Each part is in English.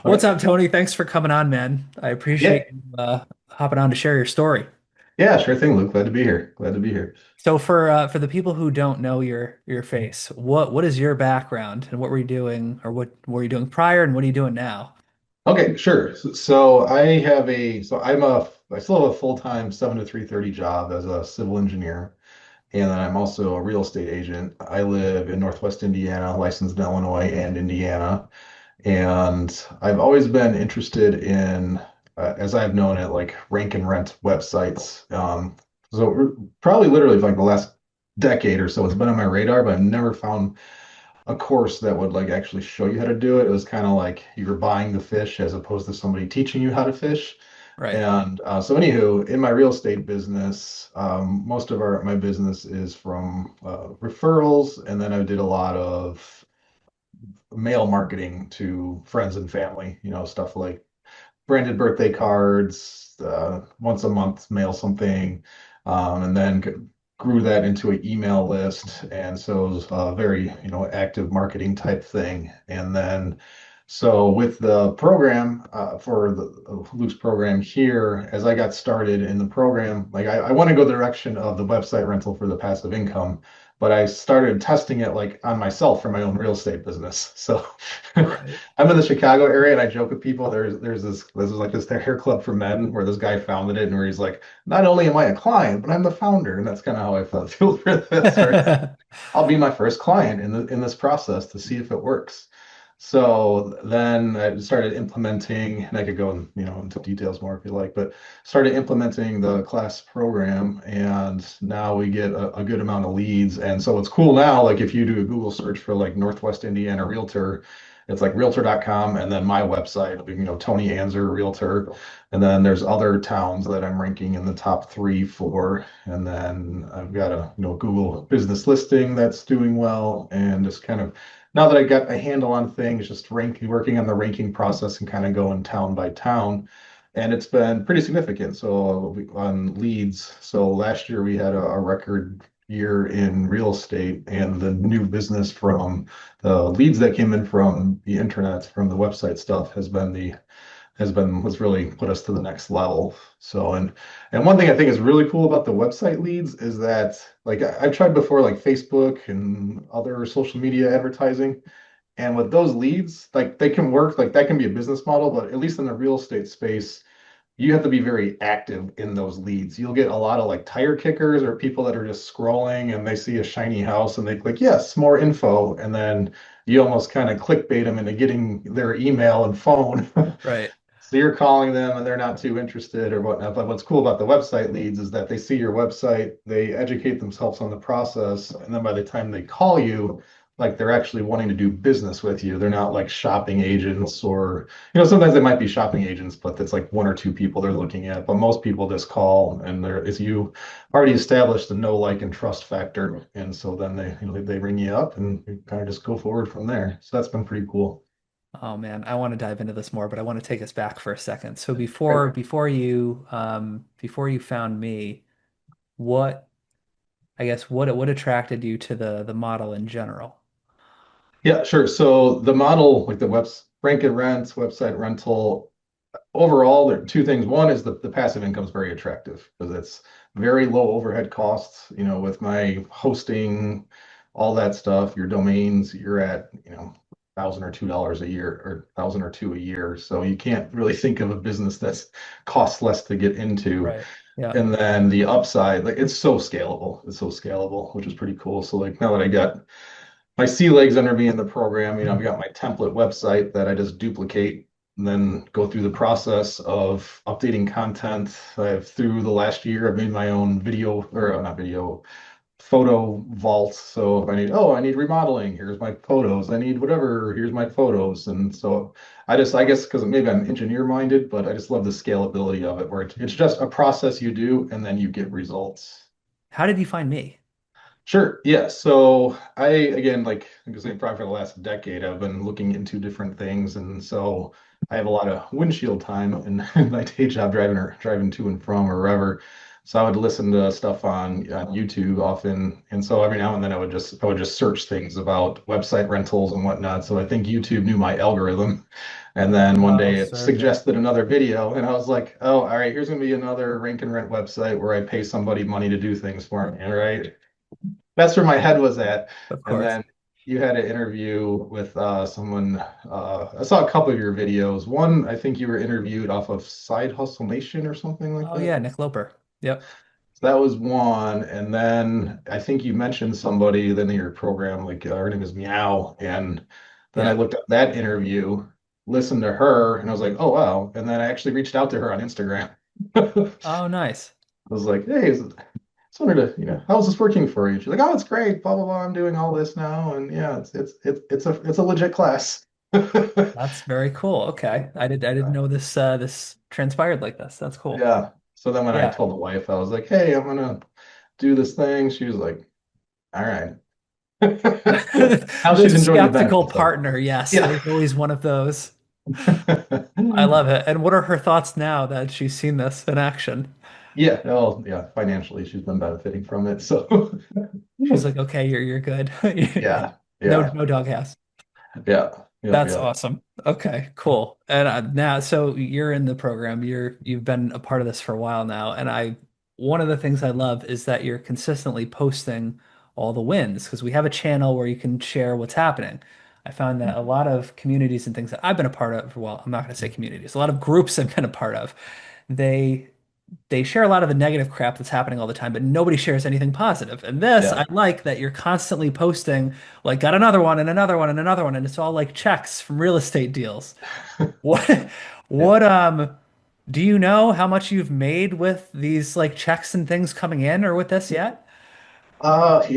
All What's right. up, Tony? Thanks for coming on, man. I Yeah. appreciate you hopping on to share your story. Yeah, sure thing, Luke. Glad to be here. Glad to be here. So for the people who don't know your face, what is your background and what were you doing or what were you doing prior and what are you doing now? Okay, sure. So I have I still have a full-time 7 to 3:30 job as a civil engineer. And then I'm also a real estate agent. I live in Northwest Indiana, licensed in Illinois and Indiana. And I've always been interested in, as I've known it, like rank and rent websites. So probably literally for like the last decade or so, it's been on my radar, but I've never found a course that would like actually show you how to do it. It was kind of like you were buying the fish as opposed to somebody teaching you how to fish. Right. And so, anywho, in my real estate business, most of our my business is from referrals, and then I did a lot of mail marketing to friends and family. Stuff like branded birthday cards, once a month mail something, and then grew that into an email list. And so it was a very, active marketing type thing. And then so with the program for the Luke's program here, as I got started in the program, like I want to go the direction of the website rental for the passive income, but I started testing it like on myself for my own real estate business. So Right. I'm in the Chicago area, and I joke with people. There's like this hair club for men where this guy founded it, and where he's like, not only am I a client, but I'm the founder, and that's kind of how I feel for this. Right? I'll be my first client in this process to see if it works. So then I started implementing, and I could go into details more if you like, but started implementing the class program, and now we get a good amount of leads. And so it's cool now, like if you do a Google search for like Northwest Indiana Realtor, it's like realtor.com and then my website, Tony Anzer Realtor. And then there's other towns that I'm ranking in the top three for. And then I've got a Google business listing that's doing well. And just kind of now that I got a handle on things, just working on the ranking process and kind of going town by town. And it's been pretty significant. So on leads, so last year we had a record year in real estate, and the new business from the leads that came in from the internet, from the website stuff, has been what's really put us to the next level. So, and one thing I think is really cool about the website leads is that like I've tried before, like Facebook and other social media advertising, and with those leads, like they can work, like that can be a business model, but at least in the real estate space, you have to be very active in those leads. You'll get a lot of like tire kickers or people that are just scrolling and they see a shiny house and they click, yes, more info. And then you almost kind of clickbait them into getting their email and phone. Right. So you're calling them and they're not too interested or whatnot. But what's cool about the website leads is that they see your website, they educate themselves on the process, and then by the time they call you, like they're actually wanting to do business with you. They're not like shopping agents or, sometimes they might be shopping agents, but it's like one or two people they're looking at. But most people just call and there is you already established the know, like, and trust factor. And so then they ring you up and you kind of just go forward from there. So that's been pretty cool. Oh man, I want to dive into this more, but I want to take us back for a second. So Right. before you found me, what I guess what attracted you to the model in general? Yeah, sure. So the model, like the rank and rents, website rental, overall, there are two things. One is the passive income is very attractive because it's very low overhead costs. With my hosting, all that stuff, your domains, you're at, $1,000 or $2 a year or 1,000 or 2 a year. So you can't really think of a business that's costs less to get into. Right. Yeah. And then the upside, like it's so scalable. It's so scalable, which is pretty cool. So like now that I got my sea legs under me in the program. I've got my template website that I just duplicate and then go through the process of updating content. Through the last year, I've made my own video or not video, photo vault. So if I need remodeling, here's my photos. I need whatever, here's my photos. And so I guess because maybe I'm engineer minded, but I just love the scalability of it, where it's just a process you do and then you get results. How did you find me? Sure. Yeah. So again, like I was saying, probably for the last decade, I've been looking into different things. And so I have a lot of windshield time in, in my day job driving to and from or wherever. So I would listen to stuff on YouTube often, and so every now and then I would just search things about website rentals and whatnot. So I think YouTube knew my algorithm, and then one Oh, day it searching. suggested another video, and I was like, oh, all right, here's gonna be another rank and rent website where I pay somebody money to do things for me, right? That's where my head was at. Of And course. then you had an interview with someone. I saw a couple of your videos. One, I think you were interviewed off of Side Hustle Nation or something like Oh yeah, that. Nick Loper. Yep. So that was one. And then I think you mentioned somebody then in your program, like her name is Meow. And then I Yeah. looked at that interview, listened to her, and I was like, oh, wow. And then I actually reached out to her on Instagram. I Oh, nice. was like, hey, just wanted to, how's this working for you? She's like, oh, it's great, blah blah blah. I'm doing all this now, and yeah, it's a legit class. That's very cool. Okay. I didn't know this transpired like this. That's cool. Yeah. So then when I Yeah. told the wife, I was like, hey, I'm gonna do this thing. She was like, all right. Now The she's enjoying the skeptical benefits of it. partner. Yes, Yeah. there's always one of those. I love it. And what are her thoughts now that she's seen this in action? Yeah. Well, yeah. Financially, she's been benefiting from it. So She's like, okay, you're good. yeah. No, Yeah. no doghouse. Yeah. Yep. That's Yep. awesome. Okay, cool. And now, so you're in the program. You've been a part of this for a while now, and one of the things I love is that you're consistently posting all the wins because we have a channel where you can share what's happening. I found that a lot of communities and things that I've been a part of, well, I'm not going to say communities, a lot of groups I've been a part of, they they share a lot of the negative crap that's happening all the time, but nobody shares anything positive. And this, Yeah. I like that you're constantly posting, like, got another one and another one and another one, and it's all like checks from real estate deals. What, Yeah. what, do you know how much you've made with these like checks and things coming in or with this yet? That's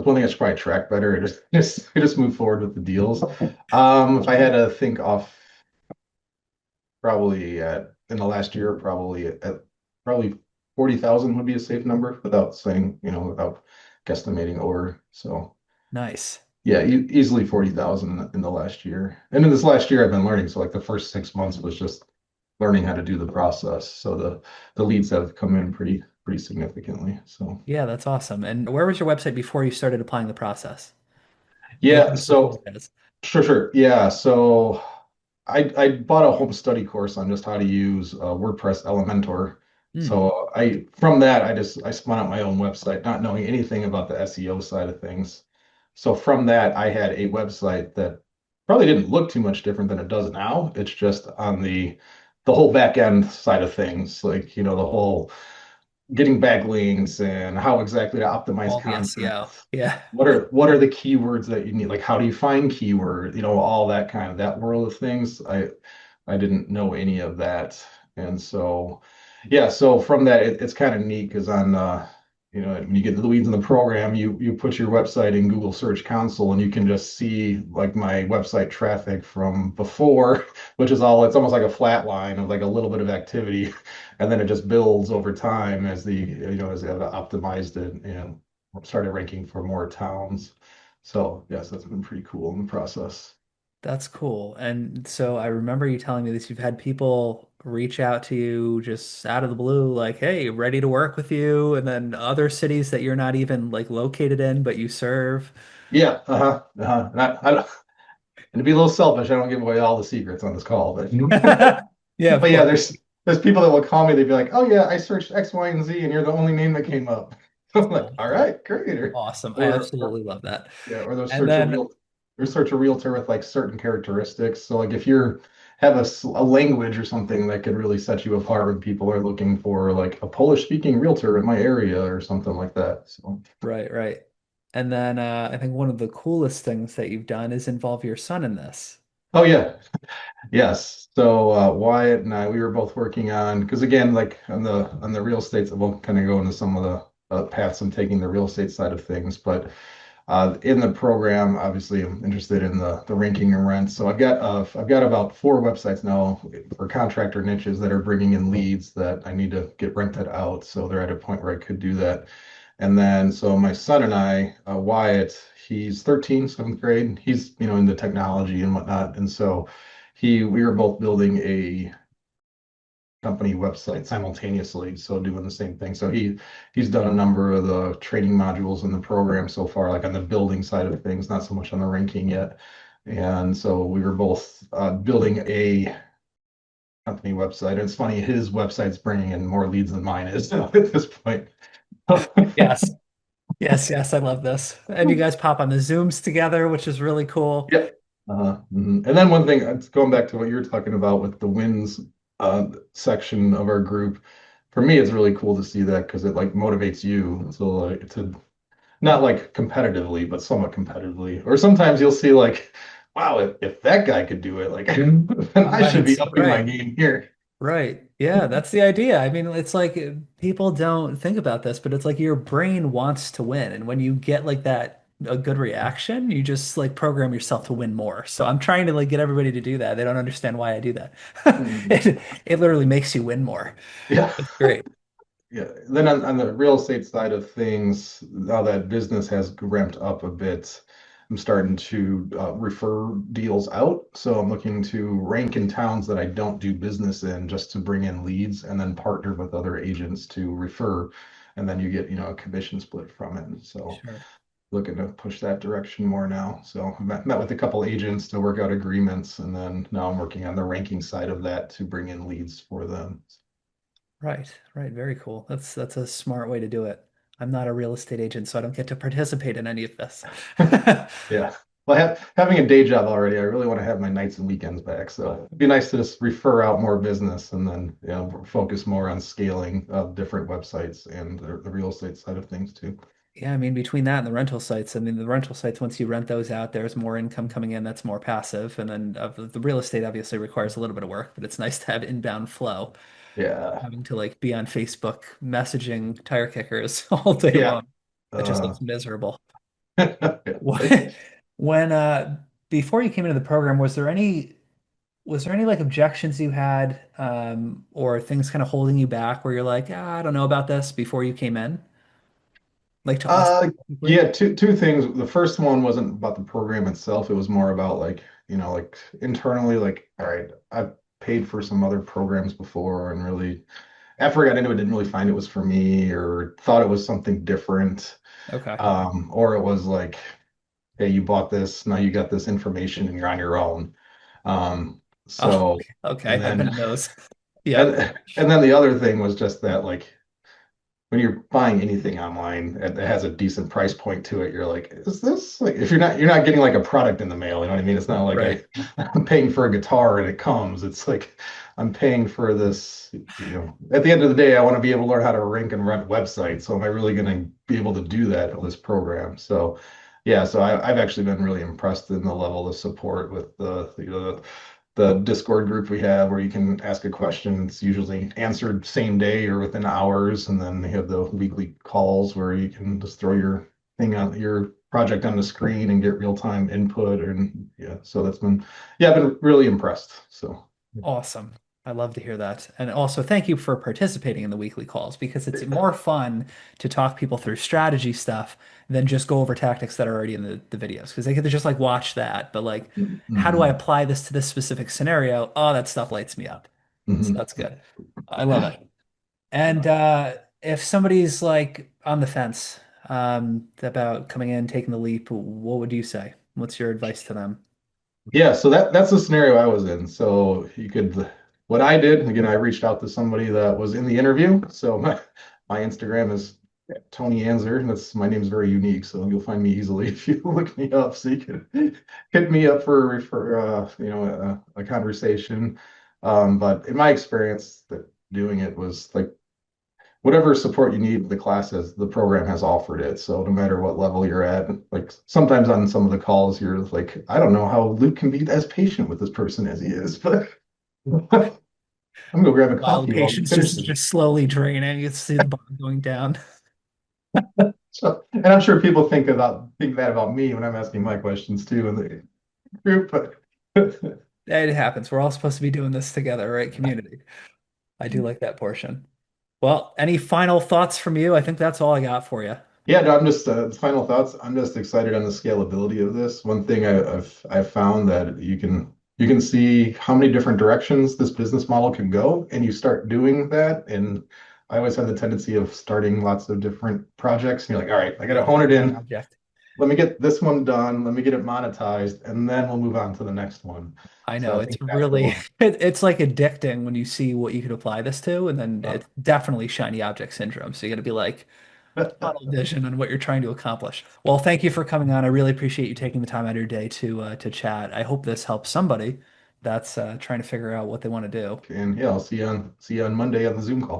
one thing I should probably track better. Just move forward with the deals. If I had to think off, probably in the last year, probably 40,000 would be a safe number without saying, without guesstimating over. So Nice. yeah, easily 40,000 in the last year. And in this last year, I've been learning. So like the first 6 months was just learning how to do the process. So the leads have come in pretty significantly. So. Yeah, that's awesome. And where was your website before you started applying the process? The Yeah, address before so it is. sure. Yeah, so I bought a home study course on just how to use WordPress Elementor. Hmm, So I from that I spun out my own website, not knowing anything about the SEO side of things. So from that, I had a website that probably didn't look too much different than it does now. It's just on the whole back end side of things, like the whole getting backlinks and how exactly to optimize all the content. SEO. Yeah. What are the keywords that you need? Like how do you find keywords? All that kind of that world of things. I didn't know any of that. And so yeah, so from that it's kind of neat because when you get to the weeds in the program, you put your website in Google Search Console and you can just see like my website traffic from before, which is all it's almost like a flat line of like a little bit of activity, and then it just builds over time as I've optimized it and started ranking for more towns. So yes, that's been pretty cool in the process. That's cool. And so I remember you telling me this. You've had people reach out to you just out of the blue, like, hey, ready to work with you. And then other cities that you're not even like located in, but you serve. Yeah, I don't, and to be a little selfish, I don't give away all the secrets on this call, but Yeah, of but yeah, course. there's people that will call me. They'd be like, "Oh yeah, I searched X, Y, and Z, and you're the only name that came up." I'm like, "All Awesome. right, great." Awesome. I Or absolutely love that. yeah, or they'll And search a then, real or search a realtor with like certain characteristics. So like if you're have a language or something that could really set you apart when people are looking for like a Polish speaking realtor in my area or something like that. So right, right. And then I think one of the coolest things that you've done is involve your son in this. oh yeah, yes. So Wyatt and I, we were both working on because again, like on the real estate, we'll kind of go into some of the paths I'm taking the real estate side of things. But in the program, obviously, I'm interested in the ranking and rent. So I've got about four websites now for contractor niches that are bringing in leads that I need to get rented out. So they're at a point where I could do that. And then, so my son and I, Wyatt, he's 13, seventh grade. He's, into technology and whatnot. And so we were both building company website simultaneously, so doing the same thing. So he's done a number of the training modules in the program so far, like on the building side of things, not so much on the ranking yet. And so we were both building a company website. And it's funny, his website's bringing in more leads than mine is at this point. Yes. Yes, yes, I love this. And you guys pop on the Zooms together, which is really cool. Yeah. And then one thing, going back to what you were talking about with the wins section of our group, for me, it's really cool to see that because it like motivates you to not like competitively, but somewhat competitively. Or sometimes you'll see like, wow, if that guy could do it, like then I should Right, be upping my right. game here. Right. Yeah, that's the idea. I mean, it's like people don't think about this, but it's like your brain wants to win. And when you get like that, a good reaction, you just like program yourself to win more. So I'm trying to like get everybody to do that. They don't understand why I do that. Mhm. It literally makes you win more. Yeah. It's great. Yeah. Then on the real estate side of things, now that business has ramped up a bit, I'm starting to refer deals out. So I'm looking to rank in towns that I don't do business in just to bring in leads and then partner with other agents to refer. And then you get, a commission split from it. So Sure. looking to push that direction more now. So I met with a couple agents to work out agreements. And then now I'm working on the ranking side of that to bring in leads for them. Right, right. Very cool. That's a smart way to do it. I'm not a real estate agent, so I don't get to participate in any of this. Yeah. Well, having a day job already, I really want to have my nights and weekends back. So it'd be nice to just refer out more business and then, focus more on scaling different websites and the real estate side of things too. Yeah, I mean, between that and the rental sites, I mean, the rental sites, once you rent those out, there's more income coming in that's more passive. And then the real estate obviously requires a little bit of work, but it's nice to have inbound flow. Yeah. Having to like be on Facebook messaging tire kickers all day Yeah. long. That just Uh, looks miserable. yeah. When, when before you came into the program, was there any like objections you had or things kind of holding you back where you're like, ah, I don't know about this before you came in? Like to us Uh, specifically? yeah, two things. The first one wasn't about the program itself. It was more about like, like internally, like, all right, I've paid for some other programs before and really, after I got into it, didn't really find it was for me or thought it was something different. Okay. Or it was like, hey, you bought this, now you got this information and you're on your own. Oh, So, and okay. I've been then, in those. Yep. and then the other thing was just that, like, when you're buying anything online and it has a decent price point to it, you're like, is this like if you're not getting like a product in the mail, you know what I mean? It's not like Right. I'm paying for a guitar and it comes. It's like I'm paying for this, at the end of the day, I want to be able to learn how to rank and rent websites. So am I really going to be able to do that with this program? So yeah, so I've actually been really impressed in the level of support with the Discord group we have where you can ask a question. It's usually answered same day or within hours. And then they have the weekly calls where you can just throw your project on the screen and get real-time input. And yeah, so I've been really impressed. So Awesome. I love to hear that. And also, thank you for participating in the weekly calls because it's more fun to talk people through strategy stuff than just go over tactics that are already in the videos because they could just like watch that. But like, how do I mhm, apply this to this specific scenario? Oh, that stuff lights me up. So mhm. that's good. I love it. And if somebody's like on the fence about coming in, taking the leap, what would you say? What's your advice to them? Yeah, so that's the scenario I was in. So what I did, again, I reached out to somebody that was in the interview. So my Instagram is Tony Anzer. That's my name's very unique, so you'll find me easily if you look me up. So you can hit me up for a conversation. But in my experience, that doing it was like whatever support you need, the class has the program has offered it. So no matter what level you're at, like sometimes on some of the calls, you're like, I don't know how Luke can be as patient with this person as he is, but I'm gonna go grab a While the coffee while he patient's finishes. just slowly draining, you see the bond going down. So, and I'm sure people think that about me when I'm asking my questions too in the group, but It happens. We're all supposed to be doing this together, right? Community. I do like that portion. Well, any final thoughts from you? I think that's all I got for you. yeah, no, I'm just final thoughts. I'm just excited on the scalability of this. One thing I've found that you can You can see how many different directions this business model can go, and you start doing that. And I always have the tendency of starting lots of different projects, and you're like, all right, I got to hone it Shiny in. object. Let me get this one done. Let me get it monetized, and then we'll move on to the next one. I So know I it's think that's the really one. it's like addicting when you see what you could apply this to, and then Yep. it's definitely shiny object syndrome. So you got to be like tunnel vision on what you're trying to accomplish. Well, thank you for coming on. I really appreciate you taking the time out of your day to chat. I hope this helps somebody that's trying to figure out what they want to do. And yeah, I'll see you on Monday on the Zoom call.